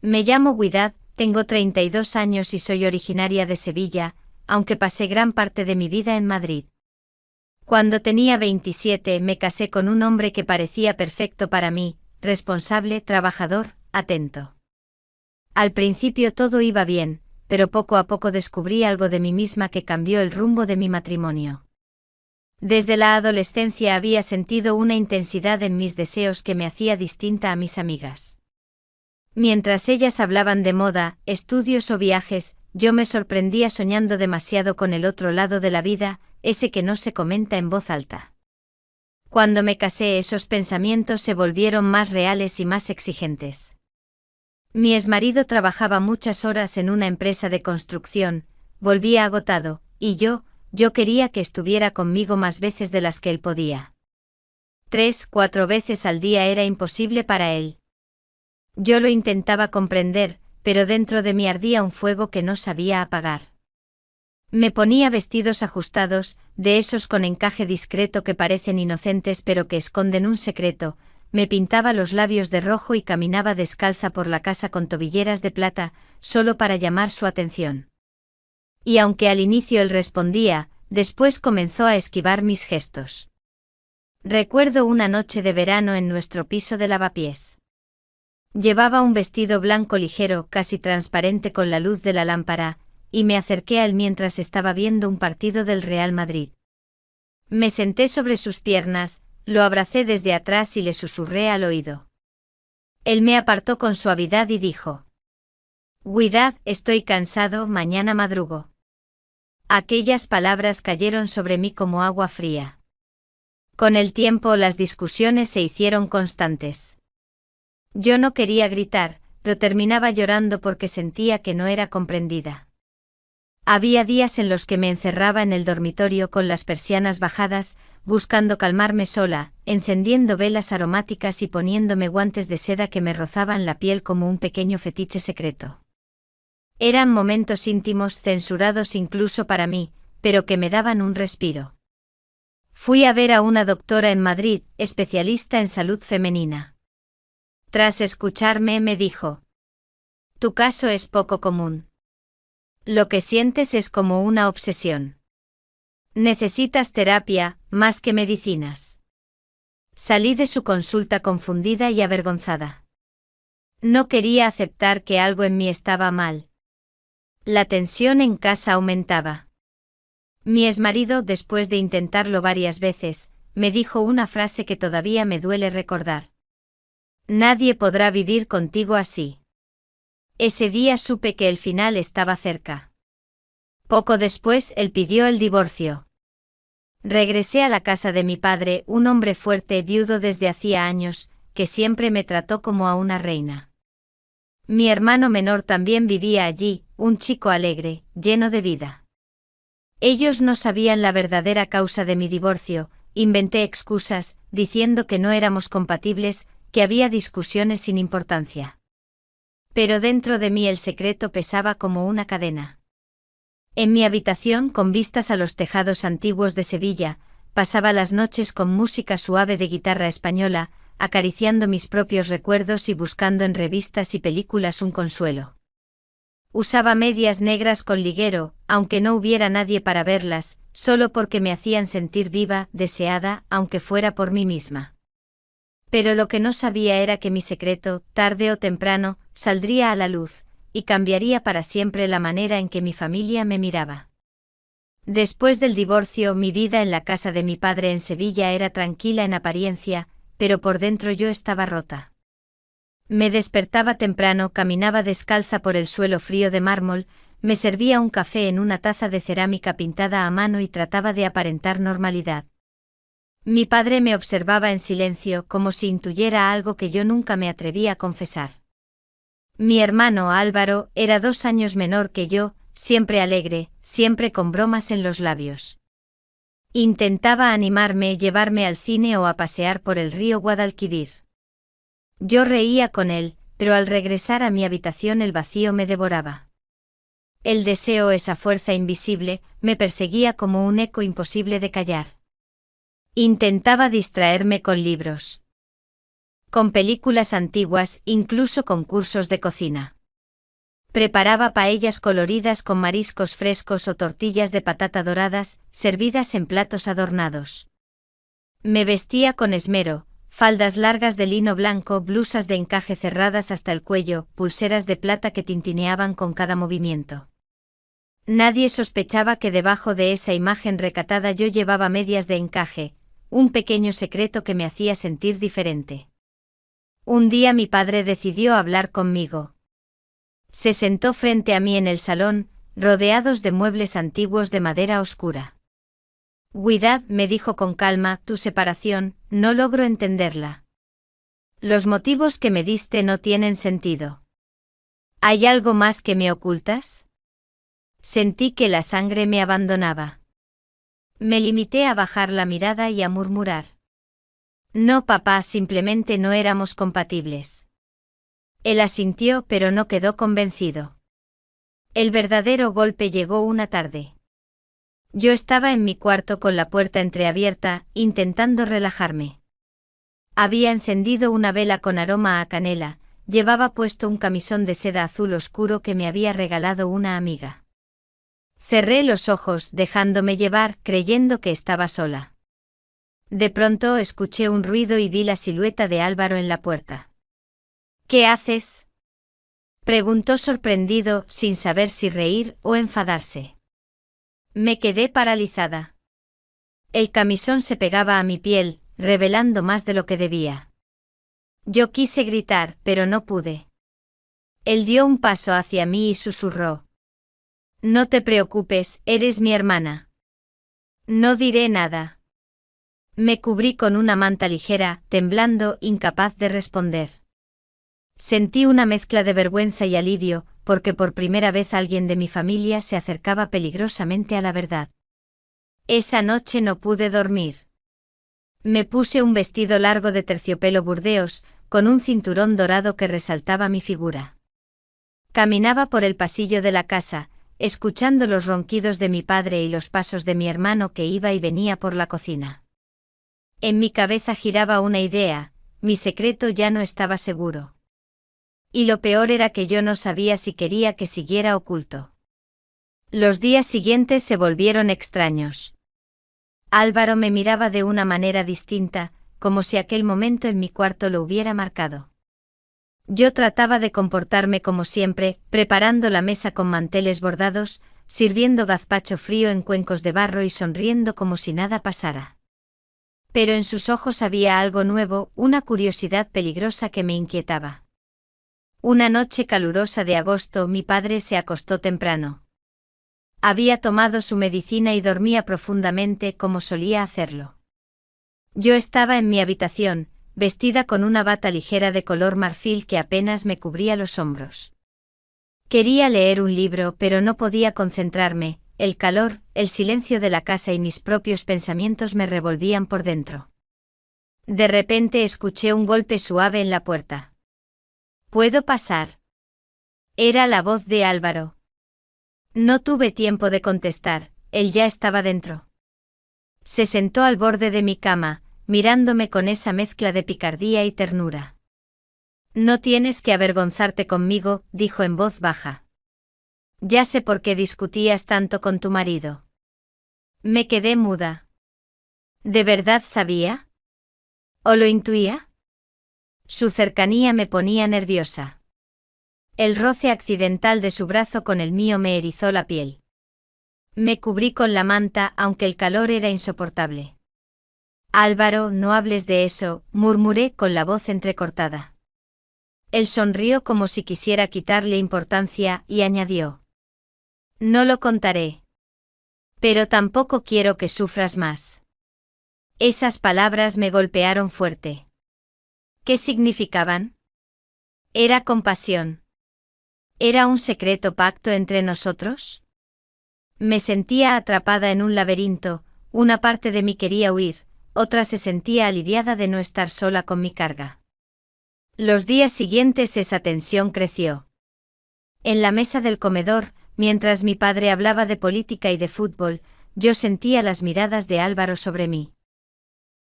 Me llamo Widad, tengo 32 años y soy originaria de Sevilla, aunque pasé gran parte de mi vida en Madrid. Cuando tenía 27 me casé con un hombre que parecía perfecto para mí, responsable, trabajador, atento. Al principio todo iba bien, pero poco a poco descubrí algo de mí misma que cambió el rumbo de mi matrimonio. Desde la adolescencia había sentido una intensidad en mis deseos que me hacía distinta a mis amigas. Mientras ellas hablaban de moda, estudios o viajes, yo me sorprendía soñando demasiado con el otro lado de la vida, ese que no se comenta en voz alta. Cuando me casé, esos pensamientos se volvieron más reales y más exigentes. Mi exmarido trabajaba muchas horas en una empresa de construcción, volvía agotado, y yo quería que estuviera conmigo más veces de las que él podía. 3, 4 veces al día era imposible para él. Yo lo intentaba comprender, pero dentro de mí ardía un fuego que no sabía apagar. Me ponía vestidos ajustados, de esos con encaje discreto que parecen inocentes pero que esconden un secreto, me pintaba los labios de rojo y caminaba descalza por la casa con tobilleras de plata, solo para llamar su atención. Y aunque al inicio él respondía, después comenzó a esquivar mis gestos. Recuerdo una noche de verano en nuestro piso de lavapiés. Llevaba un vestido blanco ligero, casi transparente con la luz de la lámpara, y me acerqué a él mientras estaba viendo un partido del Real Madrid. Me senté sobre sus piernas, lo abracé desde atrás y le susurré al oído. Él me apartó con suavidad y dijo: «Widad, estoy cansado, mañana madrugo». Aquellas palabras cayeron sobre mí como agua fría. Con el tiempo las discusiones se hicieron constantes. Yo no quería gritar, pero terminaba llorando porque sentía que no era comprendida. Había días en los que me encerraba en el dormitorio con las persianas bajadas, buscando calmarme sola, encendiendo velas aromáticas y poniéndome guantes de seda que me rozaban la piel como un pequeño fetiche secreto. Eran momentos íntimos censurados incluso para mí, pero que me daban un respiro. Fui a ver a una doctora en Madrid, especialista en salud femenina. Tras escucharme me dijo: «Tu caso es poco común. Lo que sientes es como una obsesión. Necesitas terapia, más que medicinas». Salí de su consulta confundida y avergonzada. No quería aceptar que algo en mí estaba mal. La tensión en casa aumentaba. Mi exmarido, después de intentarlo varias veces, me dijo una frase que todavía me duele recordar: «Nadie podrá vivir contigo así». Ese día supe que el final estaba cerca. Poco después él pidió el divorcio. Regresé a la casa de mi padre, un hombre fuerte, viudo desde hacía años, que siempre me trató como a una reina. Mi hermano menor también vivía allí, un chico alegre, lleno de vida. Ellos no sabían la verdadera causa de mi divorcio, inventé excusas, diciendo que no éramos compatibles, que había discusiones sin importancia. Pero dentro de mí el secreto pesaba como una cadena. En mi habitación, con vistas a los tejados antiguos de Sevilla, pasaba las noches con música suave de guitarra española, acariciando mis propios recuerdos y buscando en revistas y películas un consuelo. Usaba medias negras con liguero, aunque no hubiera nadie para verlas, solo porque me hacían sentir viva, deseada, aunque fuera por mí misma. Pero lo que no sabía era que mi secreto, tarde o temprano, saldría a la luz, y cambiaría para siempre la manera en que mi familia me miraba. Después del divorcio, mi vida en la casa de mi padre en Sevilla era tranquila en apariencia, pero por dentro yo estaba rota. Me despertaba temprano, caminaba descalza por el suelo frío de mármol, me servía un café en una taza de cerámica pintada a mano y trataba de aparentar normalidad. Mi padre me observaba en silencio, como si intuyera algo que yo nunca me atreví a confesar. Mi hermano Álvaro era 2 años menor que yo, siempre alegre, siempre con bromas en los labios. Intentaba animarme, llevarme al cine o a pasear por el río Guadalquivir. Yo reía con él, pero al regresar a mi habitación el vacío me devoraba. El deseo, esa fuerza invisible, me perseguía como un eco imposible de callar. Intentaba distraerme con libros. con películas antiguas, incluso concursos de cocina. Preparaba paellas coloridas con mariscos frescos o tortillas de patata doradas, servidas en platos adornados. Me vestía con esmero, faldas largas de lino blanco, blusas de encaje cerradas hasta el cuello, pulseras de plata que tintineaban con cada movimiento. Nadie sospechaba que debajo de esa imagen recatada yo llevaba medias de encaje, un pequeño secreto que me hacía sentir diferente. Un día mi padre decidió hablar conmigo. Se sentó frente a mí en el salón, rodeados de muebles antiguos de madera oscura. Widad, me dijo con calma, tu separación, no logro entenderla. Los motivos que me diste no tienen sentido. ¿Hay algo más que me ocultas? Sentí que la sangre me abandonaba. Me limité a bajar la mirada y a murmurar. No, papá, simplemente no éramos compatibles. Él asintió, pero no quedó convencido. El verdadero golpe llegó una tarde. Yo estaba en mi cuarto con la puerta entreabierta, intentando relajarme. Había encendido una vela con aroma a canela, llevaba puesto un camisón de seda azul oscuro que me había regalado una amiga. Cerré los ojos, dejándome llevar, creyendo que estaba sola. De pronto escuché un ruido y vi la silueta de Álvaro en la puerta. ¿Qué haces?, preguntó sorprendido, sin saber si reír o enfadarse. Me quedé paralizada. El camisón se pegaba a mi piel, revelando más de lo que debía. Yo quise gritar, pero no pude. Él dio un paso hacia mí y susurró. No te preocupes, eres mi hermana. No diré nada. Me cubrí con una manta ligera, temblando, incapaz de responder. Sentí una mezcla de vergüenza y alivio, porque por primera vez alguien de mi familia se acercaba peligrosamente a la verdad. Esa noche no pude dormir. Me puse un vestido largo de terciopelo burdeos, con un cinturón dorado que resaltaba mi figura. Caminaba por el pasillo de la casa, escuchando los ronquidos de mi padre y los pasos de mi hermano que iba y venía por la cocina. En mi cabeza giraba una idea, mi secreto ya no estaba seguro. Y lo peor era que yo no sabía si quería que siguiera oculto. Los días siguientes se volvieron extraños. Álvaro me miraba de una manera distinta, como si aquel momento en mi cuarto lo hubiera marcado. Yo trataba de comportarme como siempre, preparando la mesa con manteles bordados, sirviendo gazpacho frío en cuencos de barro y sonriendo como si nada pasara. Pero en sus ojos había algo nuevo, una curiosidad peligrosa que me inquietaba. Una noche calurosa de agosto mi padre se acostó temprano. Había tomado su medicina y dormía profundamente como solía hacerlo. Yo estaba en mi habitación, vestida con una bata ligera de color marfil que apenas me cubría los hombros. Quería leer un libro, pero no podía concentrarme, el calor, el silencio de la casa y mis propios pensamientos me revolvían por dentro. De repente escuché un golpe suave en la puerta. ¿Puedo pasar? Era la voz de Álvaro. No tuve tiempo de contestar, él ya estaba dentro. Se sentó al borde de mi cama, mirándome con esa mezcla de picardía y ternura. No tienes que avergonzarte conmigo, dijo en voz baja. Ya sé por qué discutías tanto con tu marido. Me quedé muda. ¿De verdad sabía? ¿O lo intuía? Su cercanía me ponía nerviosa. El roce accidental de su brazo con el mío me erizó la piel. Me cubrí con la manta, aunque el calor era insoportable. Álvaro, no hables de eso, murmuré con la voz entrecortada. Él sonrió como si quisiera quitarle importancia y añadió. No lo contaré. Pero tampoco quiero que sufras más. Esas palabras me golpearon fuerte. ¿Qué significaban? ¿Era compasión? ¿Era un secreto pacto entre nosotros? Me sentía atrapada en un laberinto, una parte de mí quería huir, otra se sentía aliviada de no estar sola con mi carga. Los días siguientes esa tensión creció. En la mesa del comedor, mientras mi padre hablaba de política y de fútbol, yo sentía las miradas de Álvaro sobre mí.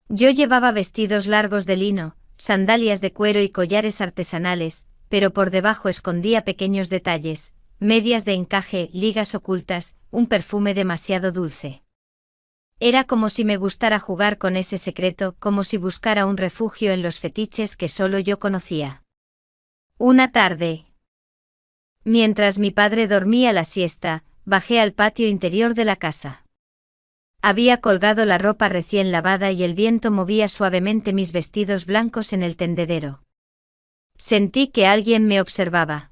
Yo llevaba vestidos largos de lino, sandalias de cuero y collares artesanales, pero por debajo escondía pequeños detalles, medias de encaje, ligas ocultas, un perfume demasiado dulce. Era como si me gustara jugar con ese secreto, como si buscara un refugio en los fetiches que solo yo conocía. Una tarde, mientras mi padre dormía la siesta, bajé al patio interior de la casa. Había colgado la ropa recién lavada y el viento movía suavemente mis vestidos blancos en el tendedero. Sentí que alguien me observaba.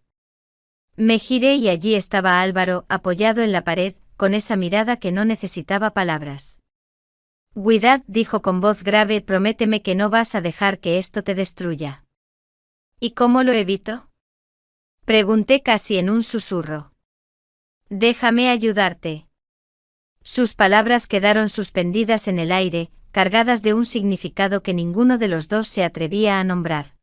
Me giré y allí estaba Álvaro, apoyado en la pared, con esa mirada que no necesitaba palabras. Guidad, dijo con voz grave, prométeme que no vas a dejar que esto te destruya. ¿Y cómo lo evito? Pregunté casi en un susurro. Déjame ayudarte. Sus palabras quedaron suspendidas en el aire, cargadas de un significado que ninguno de los dos se atrevía a nombrar.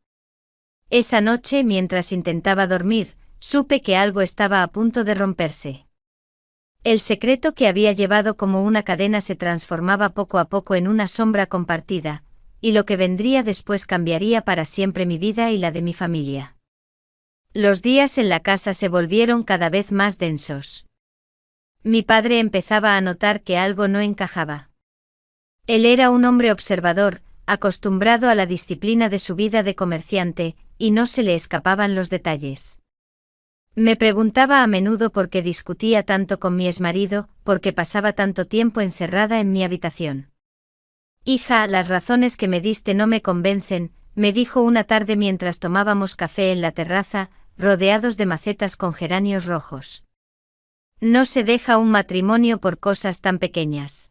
Esa noche, mientras intentaba dormir, supe que algo estaba a punto de romperse. El secreto que había llevado como una cadena se transformaba poco a poco en una sombra compartida, y lo que vendría después cambiaría para siempre mi vida y la de mi familia. Los días en la casa se volvieron cada vez más densos. Mi padre empezaba a notar que algo no encajaba. Él era un hombre observador, acostumbrado a la disciplina de su vida de comerciante, y no se le escapaban los detalles. Me preguntaba a menudo por qué discutía tanto con mi exmarido, por qué pasaba tanto tiempo encerrada en mi habitación. Hija, las razones que me diste no me convencen, me dijo una tarde mientras tomábamos café en la terraza, rodeados de macetas con geranios rojos. No se deja un matrimonio por cosas tan pequeñas.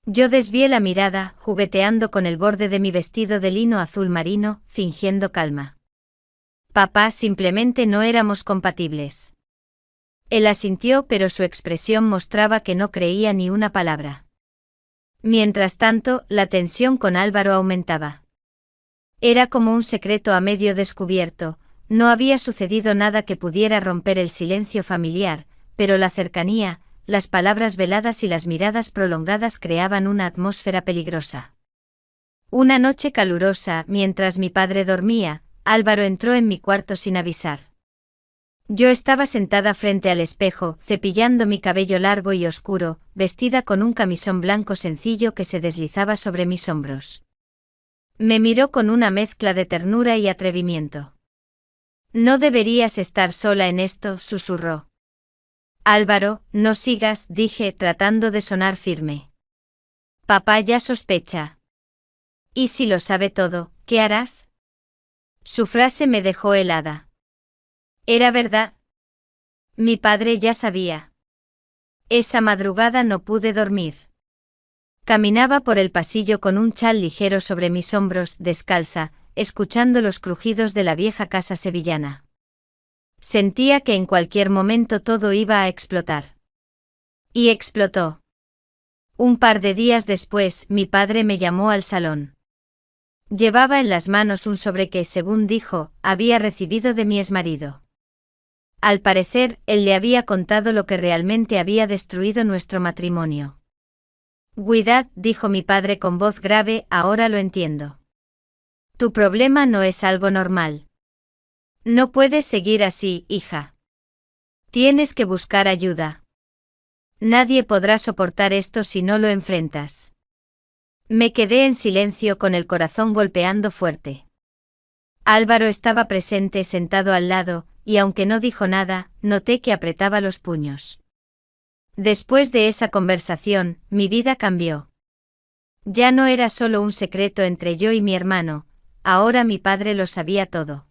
Yo desvié la mirada, jugueteando con el borde de mi vestido de lino azul marino, fingiendo calma. Papá, simplemente no éramos compatibles. Él asintió, pero su expresión mostraba que no creía ni una palabra. Mientras tanto, la tensión con Álvaro aumentaba. Era como un secreto a medio descubierto, no había sucedido nada que pudiera romper el silencio familiar, pero la cercanía, las palabras veladas y las miradas prolongadas creaban una atmósfera peligrosa. Una noche calurosa, mientras mi padre dormía, Álvaro entró en mi cuarto sin avisar. Yo estaba sentada frente al espejo, cepillando mi cabello largo y oscuro, vestida con un camisón blanco sencillo que se deslizaba sobre mis hombros. Me miró con una mezcla de ternura y atrevimiento. No deberías estar sola en esto, susurró. Álvaro, no sigas, dije, tratando de sonar firme. Papá ya sospecha. ¿Y si lo sabe todo, qué harás? Su frase me dejó helada. ¿Era verdad? Mi padre ya sabía. Esa madrugada no pude dormir. Caminaba por el pasillo con un chal ligero sobre mis hombros, descalza, escuchando los crujidos de la vieja casa sevillana. Sentía que en cualquier momento todo iba a explotar. Y explotó. Un par de días después, mi padre me llamó al salón. Llevaba en las manos un sobre que, según dijo, había recibido de mi exmarido. Al parecer, él le había contado lo que realmente había destruido nuestro matrimonio. Guidad, dijo mi padre con voz grave, ahora lo entiendo. Tu problema no es algo normal. No puedes seguir así, hija. Tienes que buscar ayuda. Nadie podrá soportar esto si no lo enfrentas. Me quedé en silencio con el corazón golpeando fuerte. Álvaro estaba presente sentado al lado, y aunque no dijo nada, noté que apretaba los puños. Después de esa conversación, mi vida cambió. Ya no era solo un secreto entre yo y mi hermano, ahora mi padre lo sabía todo.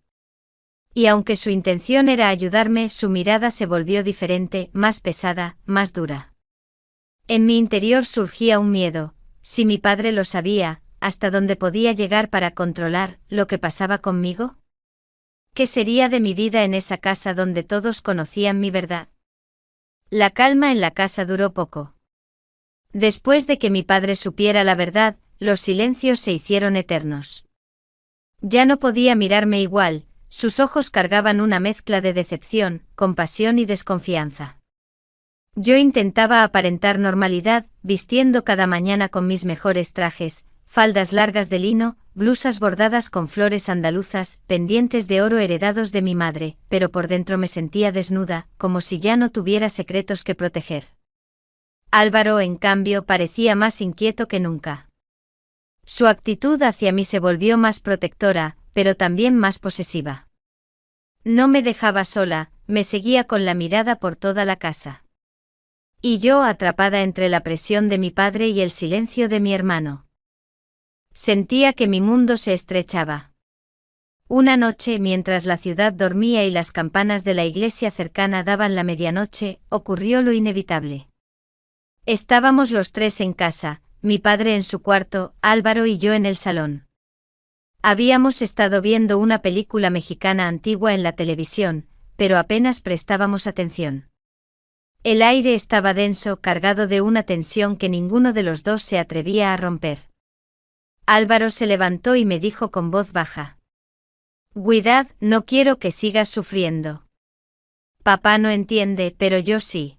Y aunque su intención era ayudarme, su mirada se volvió diferente, más pesada, más dura. En mi interior surgía un miedo. Si mi padre lo sabía, ¿hasta dónde podía llegar para controlar lo que pasaba conmigo? ¿Qué sería de mi vida en esa casa donde todos conocían mi verdad? La calma en la casa duró poco. Después de que mi padre supiera la verdad, los silencios se hicieron eternos. Ya no podía mirarme igual, sus ojos cargaban una mezcla de decepción, compasión y desconfianza. Yo intentaba aparentar normalidad, vistiendo cada mañana con mis mejores trajes, faldas largas de lino, blusas bordadas con flores andaluzas, pendientes de oro heredados de mi madre, pero por dentro me sentía desnuda, como si ya no tuviera secretos que proteger. Álvaro, en cambio, parecía más inquieto que nunca. Su actitud hacia mí se volvió más protectora, pero también más posesiva. No me dejaba sola, me seguía con la mirada por toda la casa. Y yo atrapada entre la presión de mi padre y el silencio de mi hermano. Sentía que mi mundo se estrechaba. Una noche, mientras la ciudad dormía y las campanas de la iglesia cercana daban la medianoche, ocurrió lo inevitable. Estábamos los tres en casa, mi padre en su cuarto, Álvaro y yo en el salón. Habíamos estado viendo una película mexicana antigua en la televisión, pero apenas prestábamos atención. El aire estaba denso, cargado de una tensión que ninguno de los dos se atrevía a romper. Álvaro se levantó y me dijo con voz baja: «Cuidad, no quiero que sigas sufriendo. Papá no entiende, pero yo sí».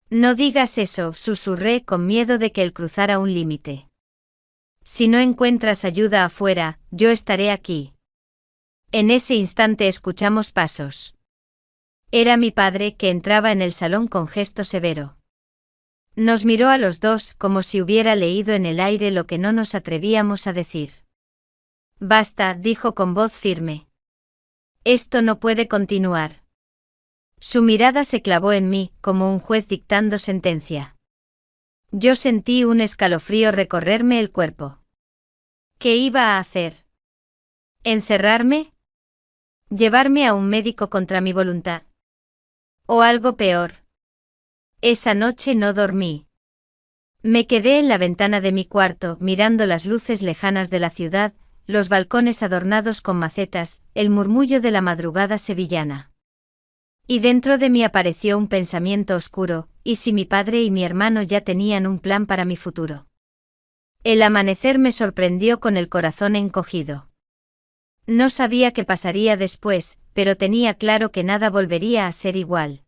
«No digas eso», susurré con miedo de que él cruzara un límite. «Si no encuentras ayuda afuera, yo estaré aquí». En ese instante escuchamos pasos. Era mi padre, que entraba en el salón con gesto severo. Nos miró a los dos como si hubiera leído en el aire lo que no nos atrevíamos a decir. «Basta», dijo con voz firme. «Esto no puede continuar». Su mirada se clavó en mí, como un juez dictando sentencia. Yo sentí un escalofrío recorrerme el cuerpo. ¿Qué iba a hacer? ¿Encerrarme? ¿Llevarme a un médico contra mi voluntad? ¿O algo peor? Esa noche no dormí. Me quedé en la ventana de mi cuarto, mirando las luces lejanas de la ciudad, los balcones adornados con macetas, el murmullo de la madrugada sevillana. Y dentro de mí apareció un pensamiento oscuro: ¿y si mi padre y mi hermano ya tenían un plan para mi futuro? El amanecer me sorprendió con el corazón encogido. No sabía qué pasaría después, pero tenía claro que nada volvería a ser igual.